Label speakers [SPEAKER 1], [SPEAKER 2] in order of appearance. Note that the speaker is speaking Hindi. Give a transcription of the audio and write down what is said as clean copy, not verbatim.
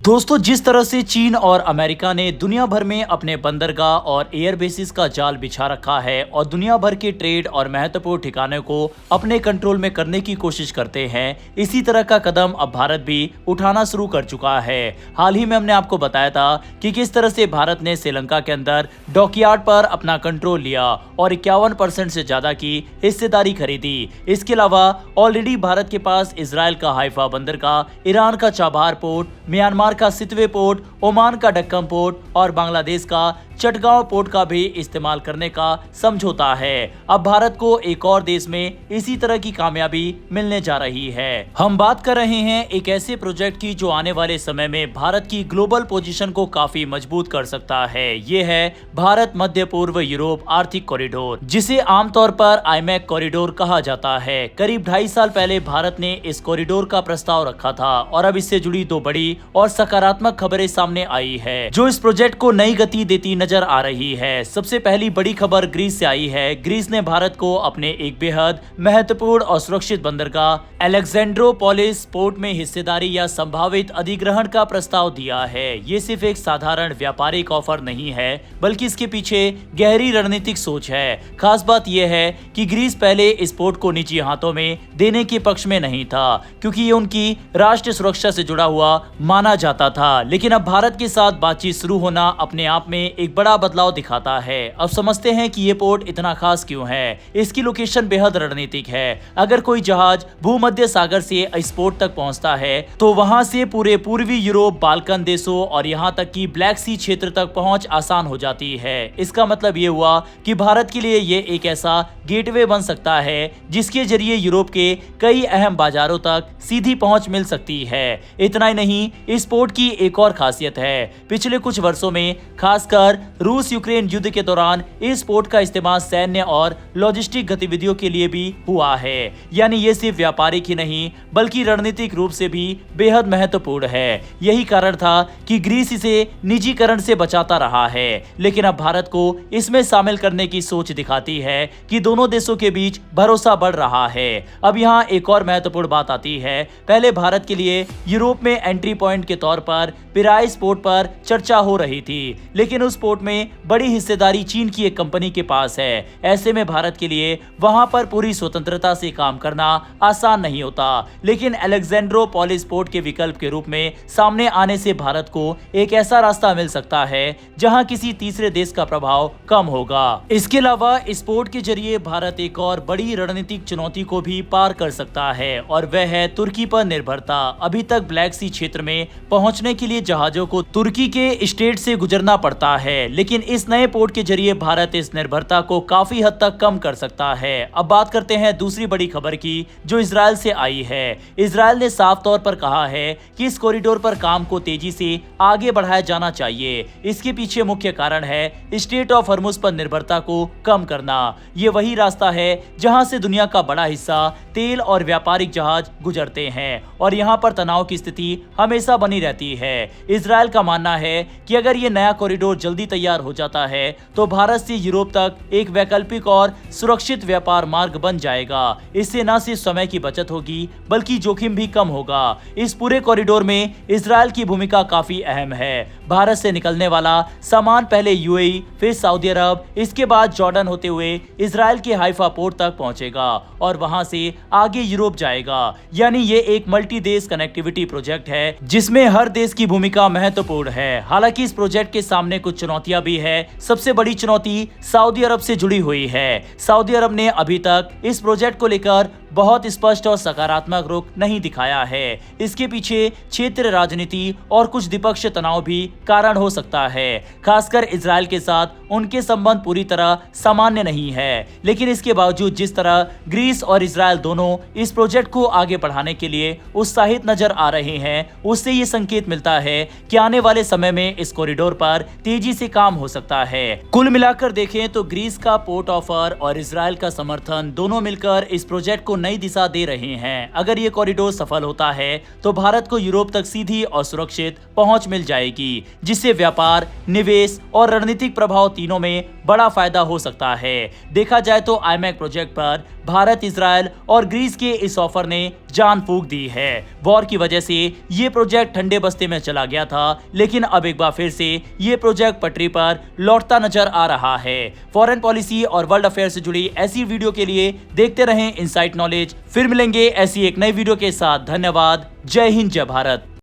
[SPEAKER 1] दोस्तों, जिस तरह से चीन और अमेरिका ने दुनिया भर में अपने बंदरगाह और एयर बेसिस का जाल बिछा रखा है और दुनिया भर के ट्रेड और महत्वपूर्ण ठिकानों को अपने कंट्रोल में करने की कोशिश करते हैं, इसी तरह का कदम अब भारत भी उठाना शुरू कर चुका है। हाल ही में हमने आपको बताया था कि किस तरह से भारत ने श्रीलंका के अंदर डॉकयार्ड पर अपना कंट्रोल लिया और 51% से ज्यादा की हिस्सेदारी खरीदी। इसके अलावा ऑलरेडी भारत के पास इजराइल का हाइफा बंदरगाह, ईरान का चाबहार पोर्ट, म्यांमार का सितवे पोर्ट, ओमान का डक्कम पोर्ट और बांग्लादेश का चटगांव पोर्ट का भी इस्तेमाल करने का समझौता है। अब भारत को एक और देश में इसी तरह की कामयाबी मिलने जा रही है। हम बात कर रहे हैं एक ऐसे प्रोजेक्ट की जो आने वाले समय में भारत की ग्लोबल पोजीशन को काफी मजबूत कर सकता है। ये है भारत मध्य पूर्व यूरोप आर्थिक कॉरिडोर, जिसे आमतौर पर आईमैक कॉरिडोर कहा जाता है। करीब 2.5 साल पहले भारत ने इस कॉरिडोर का प्रस्ताव रखा था और अब इससे जुड़ी दो बड़ी और सकारात्मक खबरें सामने आई है जो इस प्रोजेक्ट को नई गति देती नजर आ रही है। सबसे पहली बड़ी खबर ग्रीस से आई है। ग्रीस ने भारत को अपने एक बेहद महत्वपूर्ण और सुरक्षित बंदरगाह अलेक्जेंड्रोपोलिस पोर्ट में हिस्सेदारी या संभावित अधिग्रहण का प्रस्ताव दिया है। ये सिर्फ एक साधारण व्यापारिक ऑफर नहीं है, बल्कि इसके पीछे गहरी रणनीतिक सोच है। खास बात यह है कि ग्रीस पहले इस पोर्ट को निजी हाथों में देने के पक्ष में नहीं था, क्योंकि ये उनकी राष्ट्रीय सुरक्षा से जुड़ा हुआ माना जाता था। लेकिन अब भारत के साथ बातचीत शुरू होना अपने आप में एक बड़ा बदलाव दिखाता है। अब समझते हैं कि ये पोर्ट इतना खास क्यों है। इसकी लोकेशन बेहद रणनीतिक है। अगर कोई जहाज भूमध्य सागर से इस पोर्ट तक पहुंचता है तो वहां से पूरे पूर्वी यूरोप, बाल्कन देशों और यहां तक कि ब्लैक सी क्षेत्र तक पहुंच आसान हो जाती है। इसका मतलब ये हुआ कि भारत के लिए ये एक ऐसा गेटवे बन सकता है जिसके जरिए यूरोप के कई अहम बाजारों तक सीधी पहुंच मिल सकती है। इतना ही नहीं, इस पोर्ट की एक और खासियत है। पिछले कुछ वर्षों में खासकर रूस यूक्रेन युद्ध के दौरान इस पोर्ट का इस्तेमाल सैन्य और लॉजिस्टिक गतिविधियों के लिए भी हुआ है। यानी ये सिर्फ व्यापारिक ही नहीं बल्कि रणनीतिक रूप से भी बेहद महत्वपूर्ण है। यही कारण था कि ग्रीस इसे निजीकरण से बचाता रहा है, लेकिन अब भारत को इसमें शामिल करने की सोच दिखाती है कि दोनों देशों के बीच भरोसा बढ़ रहा है। अब यहाँ एक और महत्वपूर्ण बात आती है। पहले भारत के लिए यूरोप में एंट्री पॉइंट के तौर पर पिराइस पोर्ट पर चर्चा हो रही थी, लेकिन उस पोर्ट में बड़ी हिस्सेदारी चीन की एक कंपनी के पास है। ऐसे में भारत के लिए वहां पर पूरी स्वतंत्रता से काम करना आसान नहीं होता। लेकिन अलेक्जेंड्रोपोलिस पोर्ट के विकल्प के रूप में सामने आने से भारत को एक ऐसा रास्ता मिल सकता है जहां किसी तीसरे देश का प्रभाव कम होगा। इसके अलावा इस पोर्ट के जरिए भारत एक और बड़ी रणनीतिक चुनौती को भी पार कर सकता है और वह है तुर्की पर निर्भरता। अभी तक ब्लैक सी क्षेत्र में पहुंचने के लिए जहाजों को तुर्की के स्टेट से गुजरना पड़ता है, लेकिन इस नए पोर्ट के जरिए भारत इस निर्भरता को काफी हद तक कम कर सकता है। अब बात करते हैं दूसरी बड़ी खबर की जो इजराइल से आई है। इजराइल ने साफ तौर पर कहा है कि इस कॉरिडोर पर काम को तेजी से आगे बढ़ाया जाना चाहिए। इसके पीछे मुख्य कारण है स्ट्रेट ऑफ हॉर्मुज पर निर्भरता को कम करना। ये वही रास्ता है जहां से दुनिया का बड़ा हिस्सा तेल और व्यापारिक जहाज गुजरते हैं और यहाँ पर तनाव की स्थिति हमेशा बनी रहती है। इजराइल का मानना है कि अगर ये नया कॉरिडोर जल्दी तैयार हो जाता है तो भारत से यूरोप तक एक वैकल्पिक और सुरक्षित व्यापार मार्ग बन जाएगा। इससे न सिर्फ समय की बचत होगी बल्कि जोखिम भी कम होगा। इस पूरे कॉरिडोर में इजराइल की भूमिका काफी अहम है। भारत से निकलने वाला सामान पहले यूएई, फिर सऊदी अरब, इसके बाद जॉर्डन होते हुए इजराइल के हाइफा पोर्ट तक पहुंचेगा और वहां से आगे यूरोप जाएगा। यानी ये एक मल्टी देश कनेक्टिविटी प्रोजेक्ट है जिसमें हर देश की भूमिका महत्वपूर्ण है। हालांकि इस प्रोजेक्ट के सामने कुछ चुनौतियां भी है। सबसे बड़ी चुनौती सऊदी अरब से जुड़ी हुई है। सऊदी अरब ने अभी तक इस प्रोजेक्ट को लेकर बहुत स्पष्ट और सकारात्मक रुख नहीं दिखाया है। इसके पीछे क्षेत्र राजनीति और कुछ द्विपक्षीय तनाव भी कारण हो सकता है। खासकर इजराइल के साथ उनके संबंध पूरी तरह सामान्य नहीं है, लेकिन इसके बावजूद जिस तरह ग्रीस और इजराइल दोनों इस प्रोजेक्ट को आगे बढ़ाने के लिए उत्साहित नजर आ रहे हैं, उससे ये संकेत मिलता है कि आने वाले समय में इस कॉरिडोर पर तेजी से काम हो सकता है। कुल मिलाकर देखें तो ग्रीस का पोर्ट ऑफर और इजराइल का समर्थन दोनों मिलकर इस प्रोजेक्ट को नई दिशा दे रहे हैं। अगर ये कॉरिडोर सफल होता है तो भारत को यूरोप तक सीधी और सुरक्षित पहुंच मिल जाएगी, जिससे व्यापार, निवेश और रणनीतिक प्रभाव तीनों में बड़ा फायदा हो सकता है। देखा जाए तो आईमैक प्रोजेक्ट पर भारत, इजराइल और ग्रीस के इस ऑफर ने जान फूंक दी है। वॉर की वजह से ये प्रोजेक्ट ठंडे बस्ते में चला गया था, लेकिन अब एक बार फिर से ये प्रोजेक्ट पटरी पर लौटता नजर आ रहा है। फॉरेन पॉलिसी और वर्ल्ड अफेयर से जुड़ी ऐसी वीडियो के लिए देखते रहें इनसाइट नॉलेज। फिर मिलेंगे ऐसी एक नई वीडियो के साथ। धन्यवाद। जय हिंद, जय भारत।